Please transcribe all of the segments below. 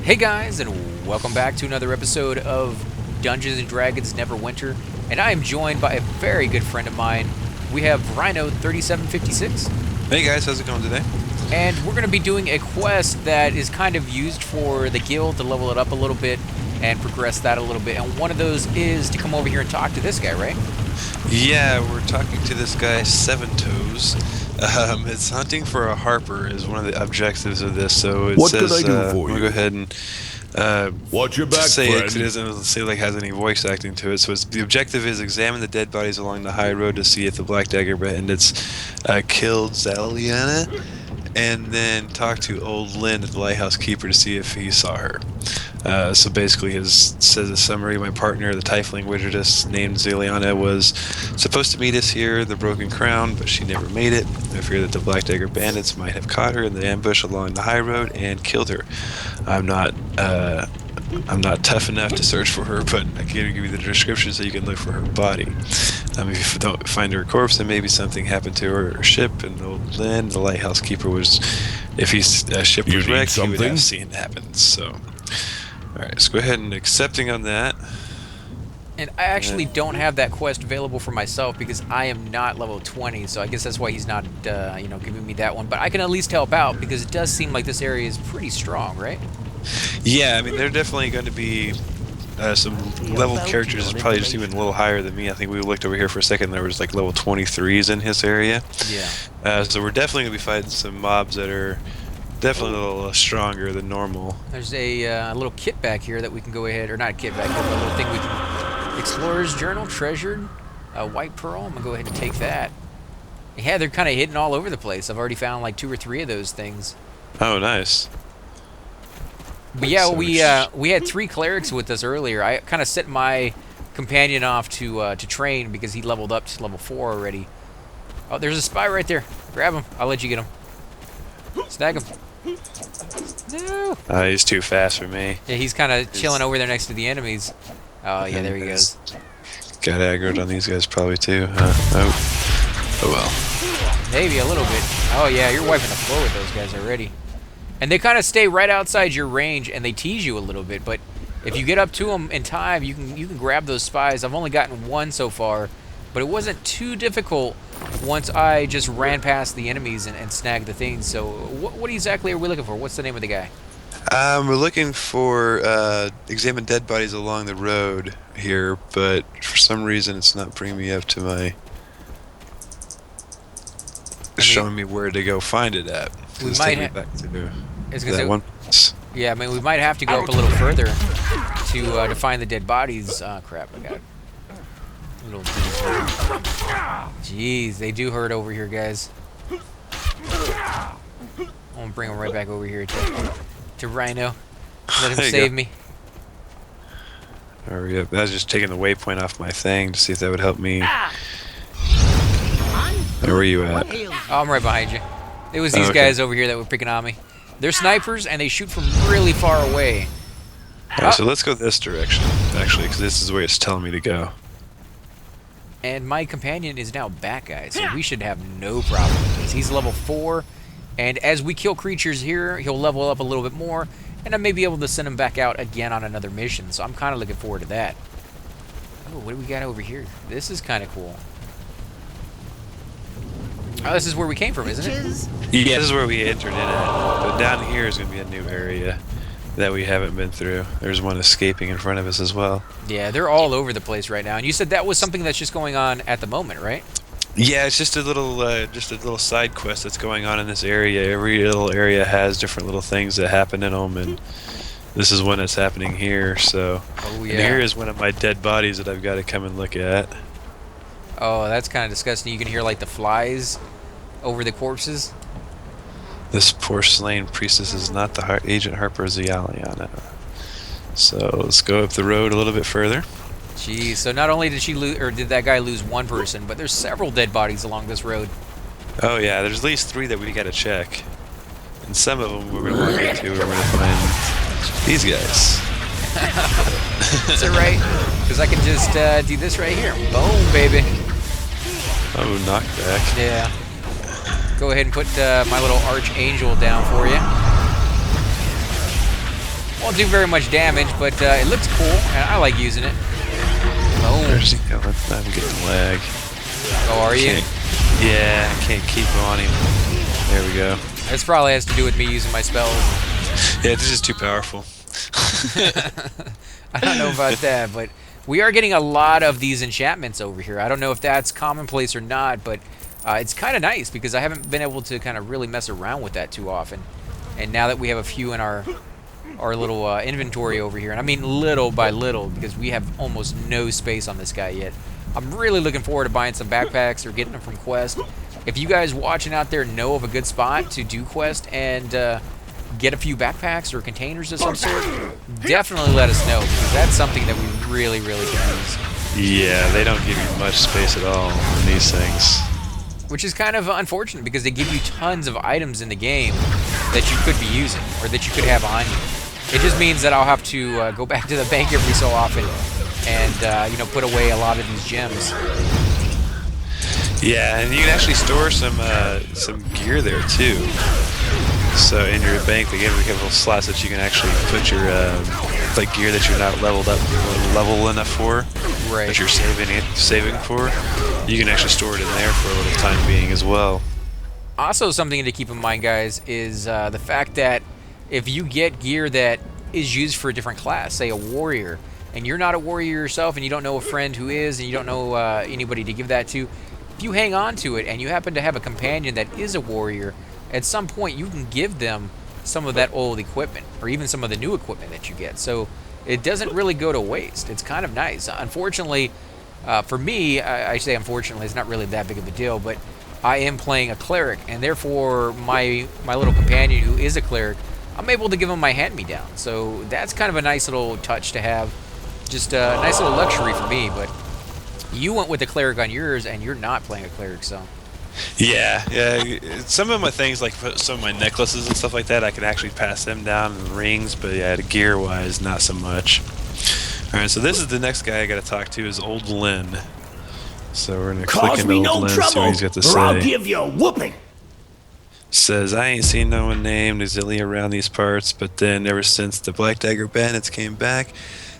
Hey guys, and welcome back to another episode of Dungeons and Dragons Neverwinter, and I am joined by a very good friend of mine. We have Rhino 3756. Hey guys, how's it going today? And we're going to be doing a quest that is kind of used for the guild to level it up a little bit and progress that a little bit. And one of those is to come over here and talk to this guy, right? Yeah, we're talking to this guy, Seven Toes. It's hunting for a harper is one of the objectives of this. So it What says, can I do for we'll you? go ahead and Watch your back, say it, friend. 'cause it doesn't say like has any voice acting to it. So the objective is examine the dead bodies along the high road to see if the Black Dagger Bandits killed Zaliana, and then talk to Old Lynn, the lighthouse keeper, to see if he saw her. So basically, says a summary. My partner, the Tiefling Wizardess named Zaliana, was supposed to meet us here, the Broken Crown, but she never made it. I fear that the Black Dagger Bandits might have caught her in the ambush along the high road and killed her. I'm not tough enough to search for her, but I can give you the description so you can look for her body. If you don't find her corpse, then maybe something happened to her ship. And Old Lynn, the lighthouse keeper, was, if his ship You was need wrecked, he would something? have seen it happen. So, all right, let's go ahead and accepting on that. And I actually don't have that quest available for myself because I am not level 20, so I guess that's why he's not, giving me that one. But I can at least help out because it does seem like this area is pretty strong, right? Yeah, I mean, there are definitely going to be some level characters probably just even a little higher than me. I think we looked over here for a second. There was like level 23s in his area. Yeah. So we're definitely going to be fighting some mobs that are definitely a little stronger than normal. There's a little kit back here that we can go ahead, or not a kit back here, but a little thing we can... Explorer's Journal, treasured, white pearl. I'm going to go ahead and take that. Yeah, they're kind of hidden all over the place. I've already found like 2 or 3 of those things. Oh, nice. But yeah, So we had 3 clerics with us earlier. I kind of sent my companion off to train because he leveled up to level 4 already. Oh, there's a spy right there. Grab him. I'll let you get him. Snag him. No. He's too fast for me. Yeah, he's kind of chilling over there next to the enemies. Oh yeah, there he goes. Got aggroed on these guys probably too. Oh well. Maybe a little bit. Oh yeah, you're wiping the floor with those guys already. And they kind of stay right outside your range, and they tease you a little bit. But if you get up to them in time, you can grab those spies. I've only gotten 1 so far, but it wasn't too difficult once I just ran past the enemies and snagged the things. So what exactly are we looking for? What's the name of the guy? We're looking for examine dead bodies along the road here, but for some reason it's not bringing me up to my... showing me where to go find it at. We It's might taking me back to that one place. Yeah, I mean, we might have to go up a little further to find the dead bodies. Crap, I got little jeez, they do hurt over here, guys. I'm gonna bring them right back over here to Rhino. Let him There you save go. me. Hurry up. I was just taking the waypoint off my thing to see if that would help me. Where are you at? Oh, I'm right behind you. It was these Okay. guys over here that were picking on me. They're snipers and they shoot from really far away. Alright, so let's go this direction, actually, because this is where it's telling me to go. And my companion is now back, guys, so we should have no problem with this. He's level 4, and as we kill creatures here, he'll level up a little bit more, and I may be able to send him back out again on another mission, so I'm kind of looking forward to that. Oh, what do we got over here? This is kind of cool. Oh, this is where we came from, isn't it? Yeah, this is where we entered in at, but down here is going to be a new area that we haven't been through. There's one escaping in front of us as well. Yeah, they're all over the place right now, and you said that was something that's just going on at the moment, right? Yeah, it's just a little side quest that's going on in this area. Every little area has different little things that happen in them, and this is one that's happening here. So, Oh, and yeah. here is one of my dead bodies that I've got to come and look at. Oh, that's kind of disgusting. You can hear, like, the flies over the corpses. This poor slain priestess is not the Agent Harper Zaliana. So let's go up the road a little bit further. Jeez, so not only did she lose, or did that guy lose 1 person, but there's several dead bodies along this road. Oh yeah, there's at least 3 that we gotta check. And some of them we're gonna walk into, we're gonna find these guys. Is it right? Because I can just do this right here. Boom, baby. Oh, knockback. Yeah. Go ahead and put my little archangel down for you. Won't do very much damage, but it looks cool, and I like using it. Boom. Where's he going? I'm getting lag. Oh, are you? Yeah, I can't keep on him. There we go. This probably has to do with me using my spells. Yeah, this is too powerful. I don't know about that, but we are getting a lot of these enchantments over here. I don't know if that's commonplace or not, but it's kind of nice because I haven't been able to kind of really mess around with that too often. And now that we have a few in our little inventory over here, and I mean little by little because we have almost no space on this guy yet. I'm really looking forward to buying some backpacks or getting them from Quest. If you guys watching out there know of a good spot to do Quest and get a few backpacks or containers of some sort, definitely let us know because that's something that we really, really can use. Yeah, they don't give you much space at all in these things. Which is kind of unfortunate because they give you tons of items in the game that you could be using or that you could have on you. It just means that I'll have to go back to the bank every so often and you know, put away a lot of these gems. Yeah, and you can actually store some gear there too. So in your bank, they give you little slots that you can actually put your like gear that you're not level enough for, right? That you're saving for. You can actually store it in there for a little time being as well. Also, something to keep in mind, guys, is the fact that if you get gear that is used for a different class, say a warrior, and you're not a warrior yourself, and you don't know a friend who is, and you don't know anybody to give that to, if you hang on to it and you happen to have a companion that is a warrior, at some point you can give them some of that old equipment or even some of the new equipment that you get. So it doesn't really go to waste. It's kind of nice. Unfortunately, for me, I say unfortunately, it's not really that big of a deal, but I am playing a cleric, and therefore my little companion who is a cleric, I'm able to give him my hand-me-down. So that's kind of a nice little touch to have. Just a nice little luxury for me, but you went with the cleric on yours, and you're not playing a cleric, so... Yeah. Some of my things, like some of my necklaces and stuff like that, I can actually pass them down in rings, but yeah, gear-wise, not so much. All right, so this is the next guy I got to talk to is Old Lynn. So we're gonna click into Old Lynn, see what he's got to say. I'll give you a whooping. Says, I ain't seen no one named Azilia around these parts, but then ever since the Black Dagger Bandits came back,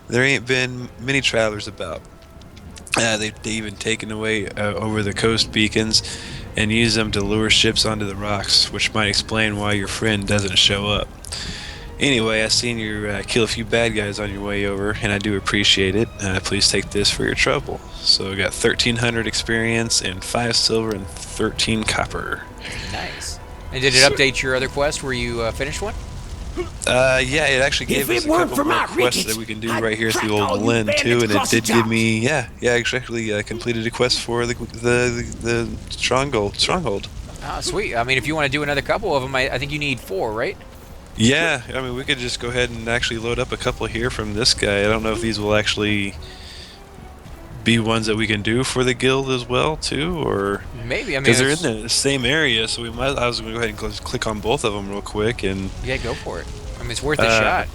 there ain't been many travelers about. They've even taken away over the coast beacons and used them to lure ships onto the rocks, which might explain why your friend doesn't show up. Anyway, I seen you kill a few bad guys on your way over, and I do appreciate it. Please take this for your trouble. So I got 1,300 experience and 5 silver and 13 copper. Nice. And did it update your other quest where you finished one? Yeah, it actually gave us a couple more quests that we can do right here through Old Lynn too, and it did give me, I actually completed a quest for the stronghold. Ah, sweet. I mean, if you want to do another couple of them, I think you need 4, right? Yeah, I mean, we could just go ahead and actually load up a couple here from this guy. I don't know if these will actually be ones that we can do for the guild as well too, or maybe. I mean, because they're in the same area, so I was going to go ahead and click on both of them real quick and yeah, go for it. I mean, it's worth a shot.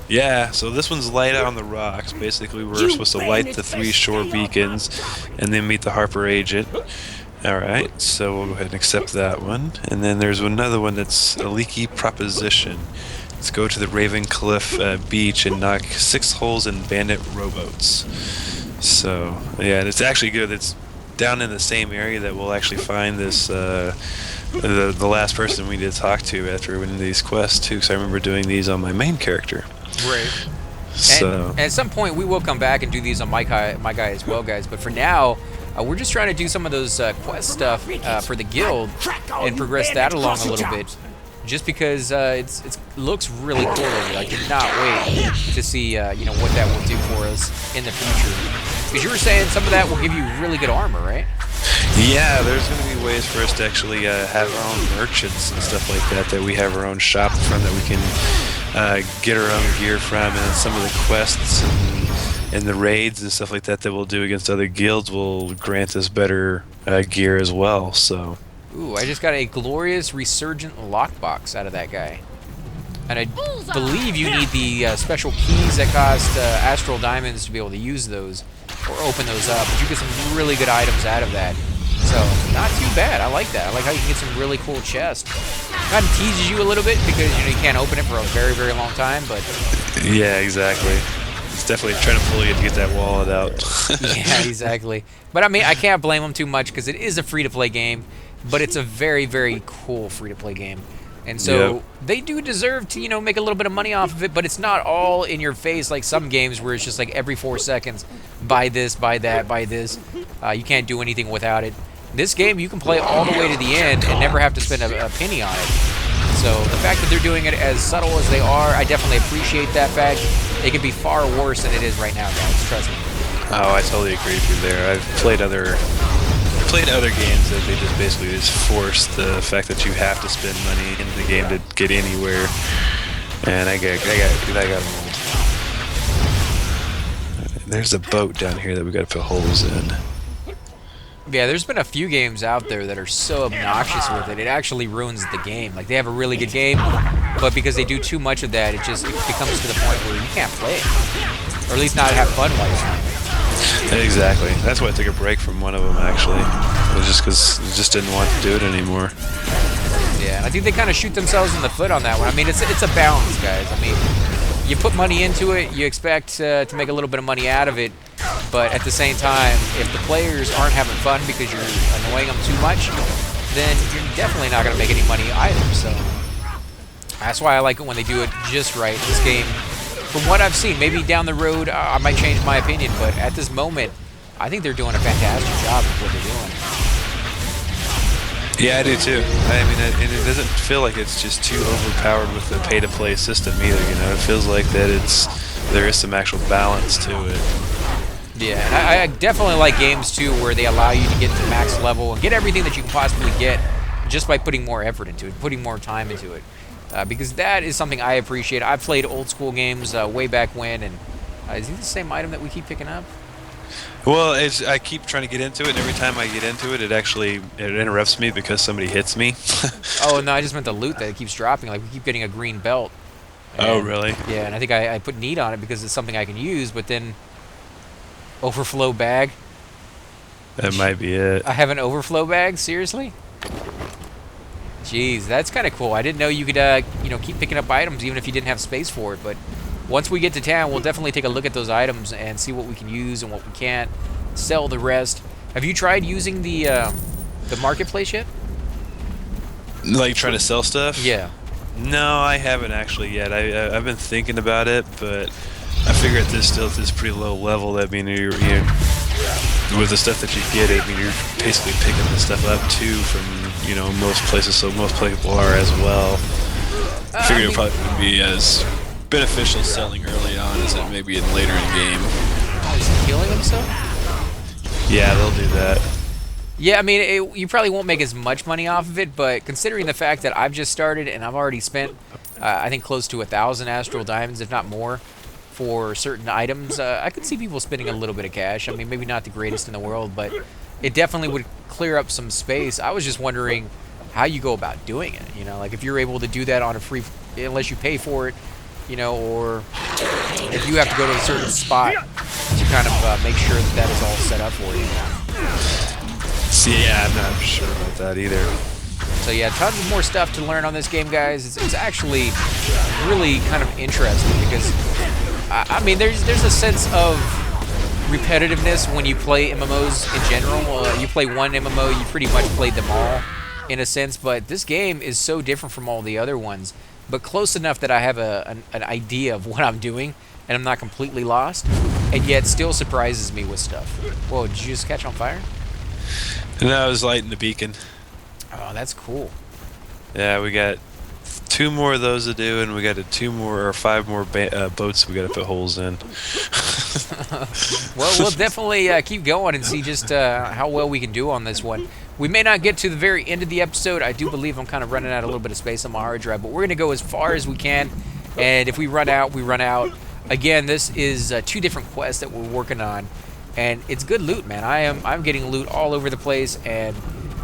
Yeah, so this one's light out on the rocks. Basically, we're supposed to light the 3 shore beacons and then meet the Harper agent. Alright, so we'll go ahead and accept that one. And then there's another one that's a leaky proposition. Let's go to the Raven Cliff beach and knock 6 holes in bandit rowboats. So, yeah, it's actually good. It's down in the same area that we'll actually find this, the last person we need to talk to after winning these quests, too, because I remember doing these on my main character. Right. So. And at some point, we will come back and do these on my guy as well, guys. But for now, we're just trying to do some of those quest stuff for the guild and progress that along a little bit. Just because it looks really cool. I cannot wait to see you know, what that will do for us in the future. Because you were saying some of that will give you really good armor, right? Yeah, there's going to be ways for us to actually have our own merchants and stuff like that we have our own shop from that we can get our own gear from, and some of the quests and the raids and stuff like that we'll do against other guilds will grant us better gear as well. So. Ooh, I just got a glorious resurgent lockbox out of that guy. And I believe you need the special keys that cost astral diamonds to be able to use those or open those up. But you get some really good items out of that. So, not too bad. I like that. I like how you can get some really cool chests. Kind of teases you a little bit because, you know, you can't open it for a very, very long time, but... Yeah, exactly. It's definitely trying to pull you to get that wallet out. Yeah, exactly. But, I mean, I can't blame them too much because it is a free-to-play game, but it's a very, very cool free-to-play game. And so they do deserve to, you know, make a little bit of money off of it, but it's not all in your face like some games where it's just like every 4 seconds, buy this, buy that, buy this. You can't do anything without it. This game, you can play all the way to the end and never have to spend a penny on it. So the fact that they're doing it as subtle as they are, I definitely appreciate that fact. It could be far worse than it is right now, guys. Trust me. Oh, I totally agree with you there. I've played other games that they just basically just force the fact that you have to spend money in the game to get anywhere, and I got them old. There's a boat down here that we got to put holes in. Yeah, there's been a few games out there that are so obnoxious with it, it actually ruins the game. Like, they have a really good game, but because they do too much of that, it becomes to the point where you can't play it. Or at least not have fun while you're playing it. Exactly. That's why I took a break from one of them, actually. It was just because I just didn't want to do it anymore. Yeah, I think they kind of shoot themselves in the foot on that one. I mean, it's a balance, guys. I mean, you put money into it, you expect to make a little bit of money out of it, but at the same time, if the players aren't having fun because you're annoying them too much, then you're definitely not going to make any money either. So that's why I like it when they do it just right. This game, from what I've seen, maybe down the road I might change my opinion, but at this moment, I think they're doing a fantastic job of what they're doing. Yeah, I do too. I mean, it doesn't feel like it's just too overpowered with the pay-to-play system either. You know, it feels like that there is some actual balance to it. Yeah, and I definitely like games too where they allow you to get to max level and get everything that you can possibly get just by putting more effort into it, putting more time into it. Because that is something I appreciate. I've played old school games way back when, and is it the same item that we keep picking up? Well, I keep trying to get into it, and every time I get into it, it interrupts me because somebody hits me. Oh, no, I just meant the loot that it keeps dropping. Like, we keep getting a green belt. Oh, really? Yeah, and I think I put need on it because it's something I can use, but then overflow bag. That might be it. I have an overflow bag? Seriously? Jeez, that's kind of cool. I didn't know you could, you know, keep picking up items even if you didn't have space for it, but once we get to town, we'll definitely take a look at those items and see what we can use and what we can't. Sell the rest. Have you tried using the marketplace yet? Like trying to sell stuff? Yeah. No, I haven't actually yet. I've been thinking about it, but I figure at this pretty low level, that mean you're with the stuff that you get, I mean you're basically picking the stuff up too from most places, so most people are as well. I figured it probably wouldn't be as beneficial selling early on as it may be later in game. Is he healing himself? Yeah, they'll do that. Yeah, I mean, you probably won't make as much money off of it, but considering the fact that I've just started and I've already spent, I think, close to 1,000 Astral Diamonds, if not more, for certain items, I could see people spending a little bit of cash. I mean, maybe not the greatest in the world, but it definitely would clear up some space. I was just wondering how you go about doing it, like if you're able to do that on a free, unless you pay for it, or if you have to go to a certain spot to kind of make sure that is all set up for you. See, yeah, I'm not sure about that either. So yeah, tons of more stuff to learn on this game, guys. It's actually really kind of interesting because, I mean, there's a sense of repetitiveness when you play MMOs in general. You play one MMO, you pretty much played them all in a sense, but this game is so different from all the other ones, but close enough that I have an idea of what I'm doing, and I'm not completely lost, and yet still surprises me with stuff. Whoa, did you just catch on fire? No, I was lighting the beacon. Oh, that's cool. Yeah, we got 2 more of those to do, and we got 5 more boats we got to put holes in. Well, we'll definitely keep going and see just how well we can do on this one. We may not get to the very end of the episode. I do believe I'm kind of running out a little bit of space on my hard drive, but we're going to go as far as we can, and if we run out, we run out. Again, this is 2 different quests that we're working on, and it's good loot, man. I'm getting loot all over the place, and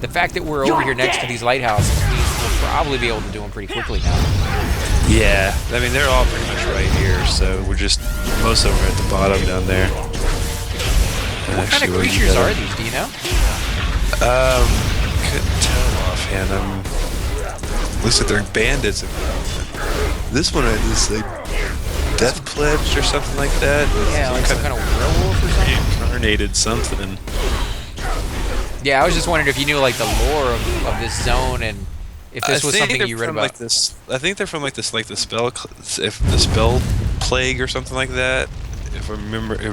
the fact that we're over here next to these lighthouses means we'll probably be able to do them pretty quickly now. Yeah, I mean, they're all pretty much right here, so most of them are at the bottom down there. What kind of creatures are these, do you know? Couldn't tell offhand. Looks like they're bandits. This one is like death pledge or something like that. Yeah, like some kind of werewolf or something. Reincarnated something. Yeah, I was just wondering if you knew like the lore of this zone and if this was something you read about. Like this, I think they're from like this, like the spell plague or something like that. If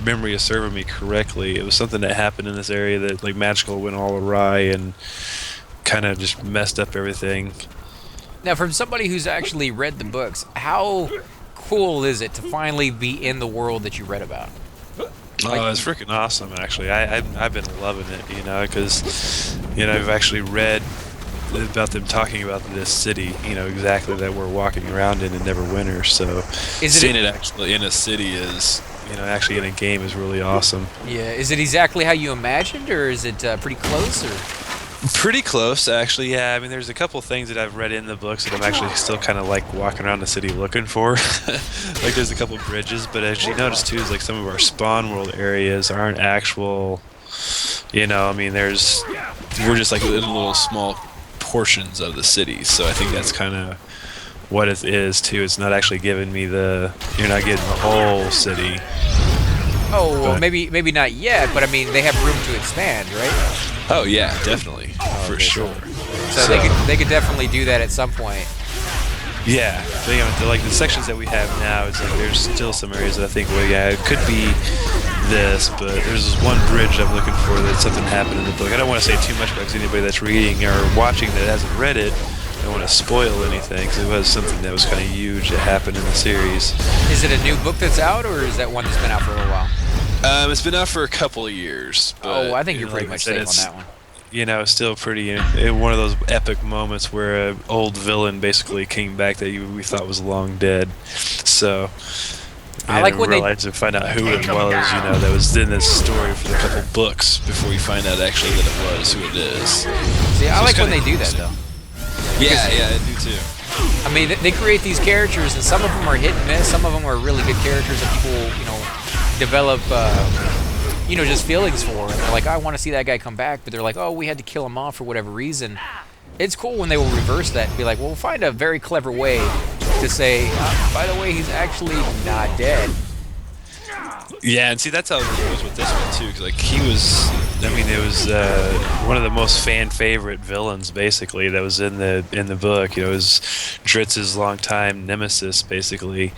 memory is serving me correctly, it was something that happened in this area that like magical went all awry and kind of just messed up everything. Now, from somebody who's actually read the books, how cool is it to finally be in the world that you read about? Oh, it's freaking awesome, actually. I've been loving it, you know, because, you know, I've actually read about them talking about this city, you know, exactly that we're walking around in Neverwinter, so seeing it actually in a city is, you know, actually in a game is really awesome. Yeah, is it exactly how you imagined, or is it pretty close, or...? Pretty close, actually, yeah. I mean, there's a couple things that I've read in the books that I'm actually still kind of like walking around the city looking for. Like, there's a couple bridges, but as you notice too, is like some of our spawn world areas aren't actual, you know, I mean, we're just like in little small portions of the city, so I think that's kind of what it is too. It's not actually giving me you're not getting the whole city. Oh, well, maybe not yet, but I mean, they have room to expand, right? Oh yeah, definitely, for sure. So they could definitely do that at some point. Yeah, but, you know, like the sections that we have now, it's like there's still some areas that I think, well, yeah, it could be this, but there's this one bridge I'm looking for that something happened in the book. I don't want to say too much about anybody that's reading or watching that hasn't read it. I don't want to spoil anything, because it was something that was kind of huge that happened in the series. Is it a new book that's out, or is that one that's been out for a little while? It's been out for a couple of years. But, I think you're pretty much safe on that one. You know, still pretty one of those epic moments where an old villain basically came back that we thought was long dead. So I like when realize to find out who it was, you know, that was in this story for the couple books before we find out actually that it was who it is. See, I like when they do that though. Yeah, I do too. I mean, they create these characters, and some of them are hit and miss. Some of them are really good characters that people, you know, develop, you know, just feelings for. And they're like, I want to see that guy come back, but they're like, oh, we had to kill him off for whatever reason. It's cool when they will reverse that and be like, well, we'll find a very clever way to say, by the way, he's actually not dead. Yeah, and see, that's how it was with this one too, because like he was, I mean, it was one of the most fan favorite villains basically that was in the book. You know, it was Dritz's longtime nemesis basically,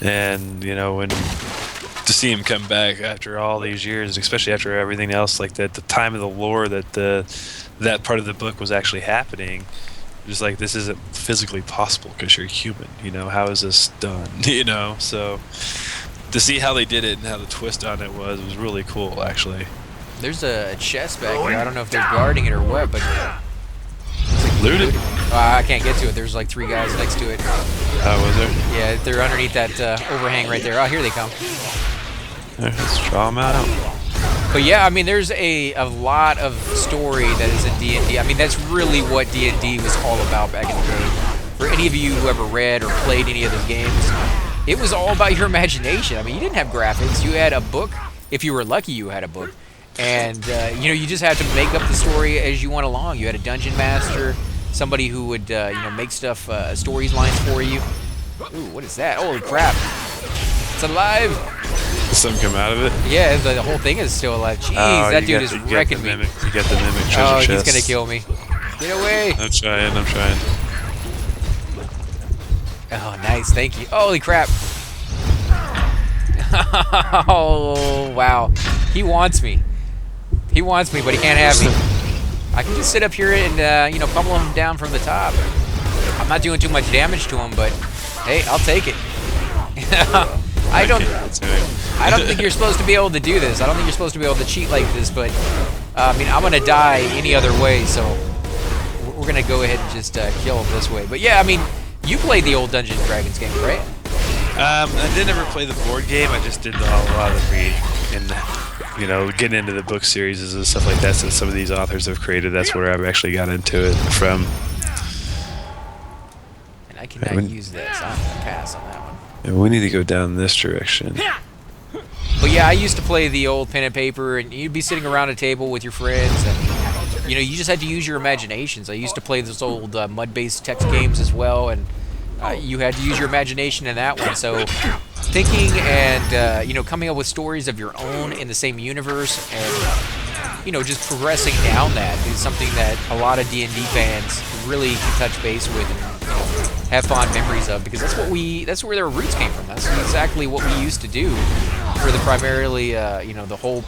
and you know, when to see him come back after all these years, especially after everything else, like that, the time of the lore that that part of the book was actually happening. Just like, this isn't physically possible because you're human. You know, how is this done? You know, so to see how they did it and how the twist on it was really cool, actually. There's a chest back here. I don't know if they're guarding it or what, but looted. I can't get to it. There's like 3 guys next to it. Oh, was there? Yeah, they're underneath that overhang right there. Oh, here they come. Let's draw them out. But yeah, I mean, there's a lot of story that is in D&D. I mean, that's really what D&D was all about back in the day. For any of you who ever read or played any of those games, it was all about your imagination. I mean, you didn't have graphics. You had a book. If you were lucky, you had a book. And, you know, you just had to make up the story as you went along. You had a dungeon master, somebody who would, you know, make stuff, stories lines for you. Ooh, what is that? Holy crap. It's alive. Did something come out of it? Yeah, the whole thing is still alive. Jeez, that dude is wrecking me. You get the mimic treasure chest. He's going to kill me. Get away. I'm trying. Oh, nice. Thank you. Holy crap. Oh, wow. He wants me. He wants me, but he can't have me. I can just sit up here and, you know, pummel him down from the top. I'm not doing too much damage to him, but hey, I'll take it. I don't think you're supposed to be able to do this. I don't think you're supposed to be able to cheat like this, but I mean, I'm going to die any other way, so we're going to go ahead and just kill him this way. But yeah, I mean, you played the old Dungeon Dragons game, right? I didn't ever play the board game. I just did a lot of the read and, you know, getting into the book series and stuff like that. So some of these authors have created. That's where I've actually got into it from. And I cannot use that, so I'm going to pass on that one. And we need to go down this direction. But yeah, I used to play the old pen and paper, and you'd be sitting around a table with your friends, and you know, you just had to use your imaginations. I used to play those old mud-based text games as well, and you had to use your imagination in that one. So thinking and you know, coming up with stories of your own in the same universe, and you know, just progressing down that is something that a lot of D&D fans really can touch base with and, you know, have fond memories of, because that's where their roots came from. That's exactly what we used to do for the primarily you know, the whole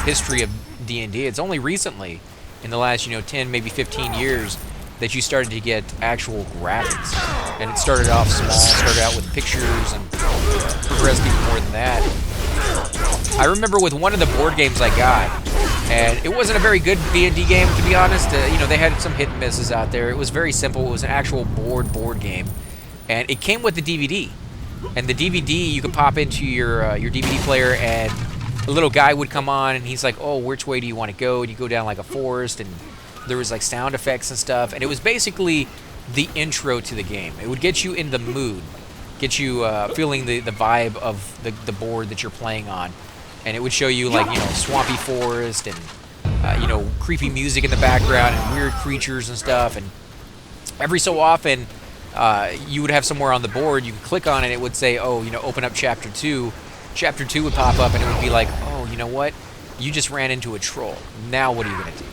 history of D&D. It's only recently, in the last, you know, 10, maybe 15 years, that you started to get actual graphics. And it started off small, started out with pictures, and progressed even more than that. I remember with one of the board games I got, and it wasn't a very good D&D game, to be honest. You know, they had some hit and misses out there. It was very simple. It was an actual board game, and it came with the DVD. And the DVD you could pop into your DVD player, and a little guy would come on, and he's like, "Oh, which way do you want to go?" And you go down like a forest, and there was like sound effects and stuff, and it was basically the intro to the game. It would get you in the mood, get you feeling the vibe of the board that you're playing on, and it would show you, like, you know, swampy forest and you know, creepy music in the background and weird creatures and stuff. And every so often you would have somewhere on the board, you could click on it, it would say, oh, you know, open up chapter 2. Chapter 2 would pop up, and it would be like, oh, you know what, you just ran into a troll, now what are you gonna do?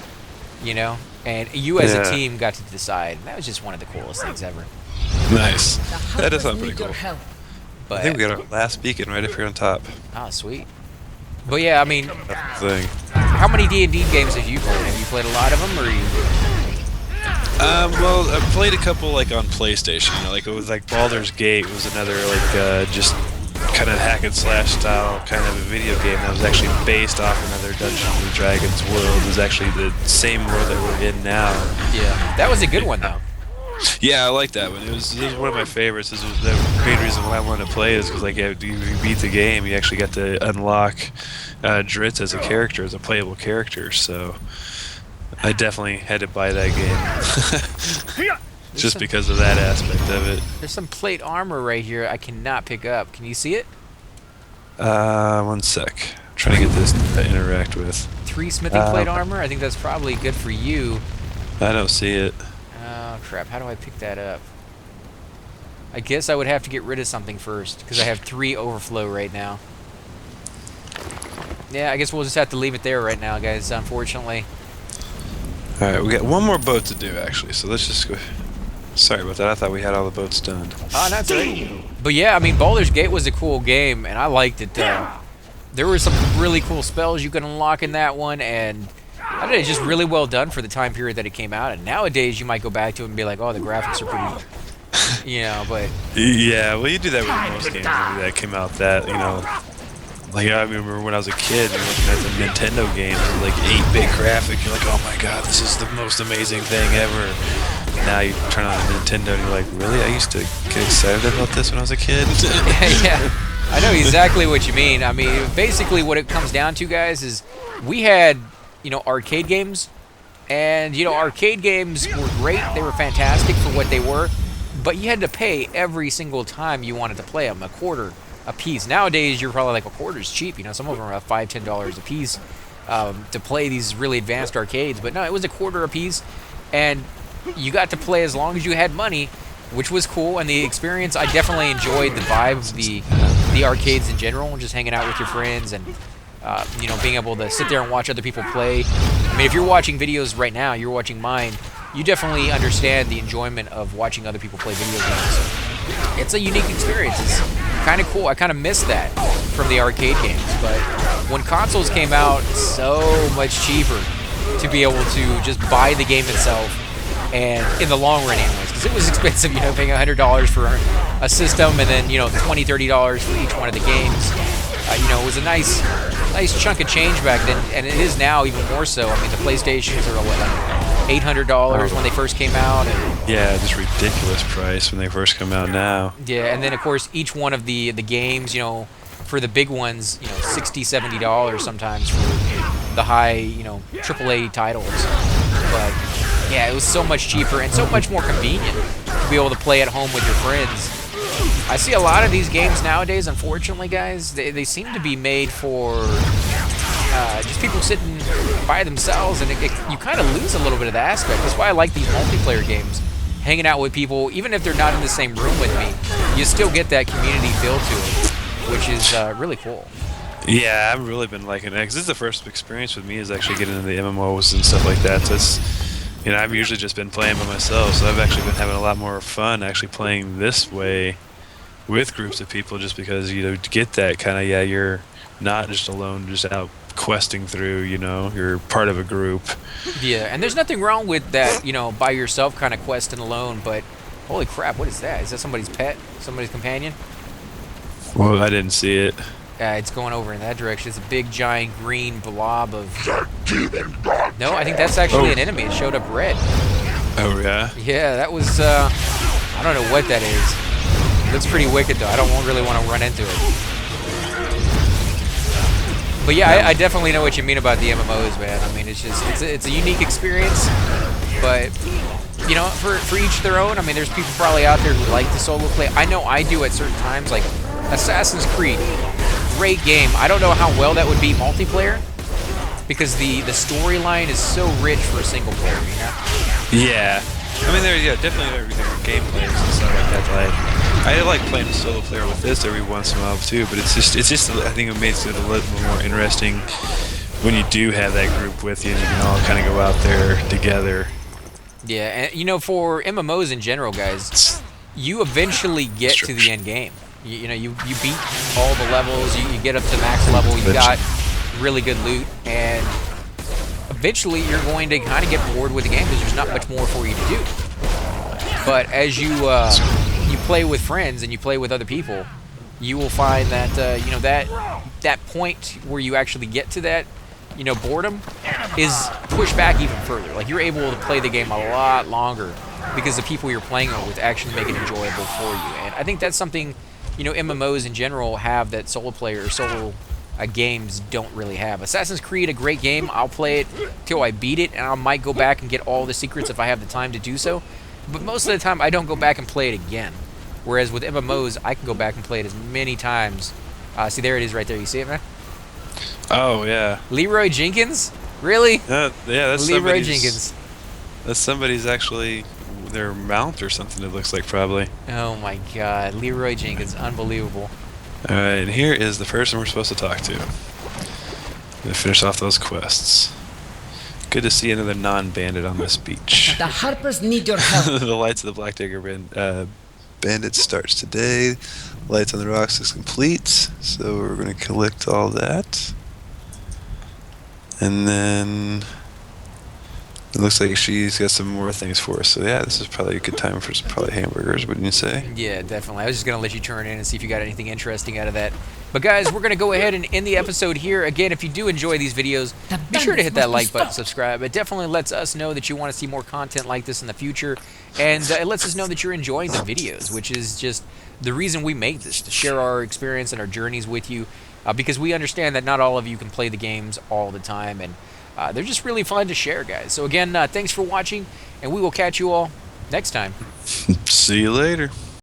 You know, and you as a team got to decide. And that was just one of the coolest things ever. Nice. That does sound pretty cool. But I think we got our last beacon right up here on top. Oh, sweet. But yeah, I mean, Thing. how many D&D games have you played? Have you played a lot of them, or you? Well, I played a couple like on PlayStation. You know, like it was like Baldur's Gate was another like just kind of hack and slash style kind of a video game that was actually based off another Dungeon Dragons world. It was actually the same world that we're in now. Yeah, that was a good one though. Yeah, I like that one. It was one of my favorites. This was the main reason why I wanted to play it, is because like you beat the game, you actually got to unlock Dritz as a character, as a playable character. So I definitely had to buy that game. Just because of that aspect of it. There's some plate armor right here I cannot pick up. Can you see it? 1 sec. I'm trying to get this to interact with. 3 smithy plate armor? I think that's probably good for you. I don't see it. Oh, crap. How do I pick that up? I guess I would have to get rid of something first, because I have 3 overflow right now. Yeah, I guess we'll just have to leave it there right now, guys, unfortunately. Alright, we got one more boat to do, actually, so let's just go. Sorry about that. I thought we had all the boats done. Oh, that's right. But yeah, I mean, Baldur's Gate was a cool game, and I liked it. There were some really cool spells you could unlock in that one, and I don't know, it's just really well done for the time period that it came out. And nowadays, you might go back to it and be like, oh, the graphics are pretty, you know, but... Yeah, well, you do that with most games that came out that, you know... Like, I remember when I was a kid, and looking at the Nintendo games, like 8-bit graphic, you're like, oh my god, this is the most amazing thing ever. Now you turn on a Nintendo and you're like, really? I used to get excited about this when I was a kid? Yeah, I know exactly what you mean. I mean, basically what it comes down to, guys, is we had, you know, arcade games, and, you know, arcade games were great. They were fantastic for what they were, but you had to pay every single time you wanted to play them, $0.25 a piece. Nowadays, you're probably like, $0.25 is cheap. You know, some of them are about $5, $10 a piece to play these really advanced arcades. But no, it was $0.25 a piece, and you got to play as long as you had money, which was cool. And the experience, I definitely enjoyed the vibe of the arcades in general, just hanging out with your friends and you know, being able to sit there and watch other people play. I mean, if you're watching videos right now, you're watching mine, you definitely understand the enjoyment of watching other people play video games. It's a unique experience. It's kind of cool. I kind of miss that from the arcade games. But when consoles came out, so much cheaper to be able to just buy the game itself, and in the long run anyways, because it was expensive, you know, paying $100 for a system, and then, you know, $20, $30 for each one of the games. You know, it was a nice chunk of change back then, and it is now even more so. I mean, the PlayStations are like $800 when they first came out. And yeah, just ridiculous price when they first come out now. Yeah, and then of course each one of the games, you know, for the big ones, you know, $60, $70 sometimes for the high, you know, AAA titles. But yeah, it was so much cheaper and so much more convenient to be able to play at home with your friends. I see a lot of these games nowadays, unfortunately, guys, they seem to be made for, just people sitting by themselves, and you kind of lose a little bit of the aspect. That's why I like these multiplayer games. Hanging out with people, even if they're not in the same room with me, you still get that community feel to it, which is really cool. Yeah, I've really been liking it, 'cause this is the first experience with me is actually getting into the MMOs and stuff like that. So it's, you know, I've usually just been playing by myself, so I've actually been having a lot more fun actually playing this way with groups of people, just because, you know, to get that kind of, yeah, you're not just alone, just out questing through, you know, you're part of a group. Yeah, and there's nothing wrong with that, you know, by yourself kind of questing alone, but holy crap, what is that? Is that somebody's pet? Somebody's companion? Well, I didn't see it. It's going over in that direction. It's a big, giant, green blob of... No, I think that's actually an enemy. It showed up red. Oh, yeah? Yeah, that was, I don't know what that is. It looks pretty wicked, though. I don't really want to run into it. But yeah, I definitely know what you mean about the MMOs, man. I mean, it's just, it's a unique experience, but... You know, for each their own. I mean, there's people probably out there who like the solo play. I know I do at certain times, like Assassin's Creed. Great game. I don't know how well that would be multiplayer, because the storyline is so rich for a single player, you know? Yeah. I mean, definitely everything with gameplay and stuff like that. I like playing solo player with this every once in a while too, but it's just I think it makes it a little more interesting when you do have that group with you and you can all kind of go out there together. Yeah, and you know, for MMOs in general, guys, you eventually get to the end game. You know, you beat all the levels, you get up to max level, you got really good loot, and eventually you're going to kind of get bored with the game because there's not much more for you to do. But as you play with friends and you play with other people, you will find that you know, that point where you actually get to that, you know, boredom is pushed back even further. Like, you're able to play the game a lot longer because the people you're playing with actually make it enjoyable for you. And I think that's something, you know, MMOs in general have that solo player or solo games don't really have. Assassin's Creed, a great game. I'll play it till I beat it, and I might go back and get all the secrets if I have the time to do so. But most of the time, I don't go back and play it again. Whereas with MMOs, I can go back and play it as many times. See, there it is right there. You see it, man? Oh, yeah. Leroy Jenkins? Really? Yeah, that's Leroy Jenkins. That's somebody's actually their mount or something, it looks like, probably. Oh my god, Leroy Jenkins, unbelievable. Alright, and here is the person we're supposed to talk to. To finish off those quests. Good to see another non-bandit on this beach. The Harpers need your help. The Lights of the Black Dagger Bandit starts today. Lights on the Rocks is complete, so we're going to collect all that. And then it looks like she's got some more things for us. So yeah, this is probably a good time for some probably hamburgers, wouldn't you say? Yeah, definitely. I was just going to let you turn in and see if you got anything interesting out of that. But guys, we're going to go ahead and end the episode here. Again, if you do enjoy these videos, be sure to hit that like button, subscribe. It definitely lets us know that you want to see more content like this in the future. And it lets us know that you're enjoying the videos, which is just the reason we make this, to share our experience and our journeys with you. Because we understand that not all of you can play the games all the time, and they're just really fun to share, guys. So again, thanks for watching, and we will catch you all next time. See you later.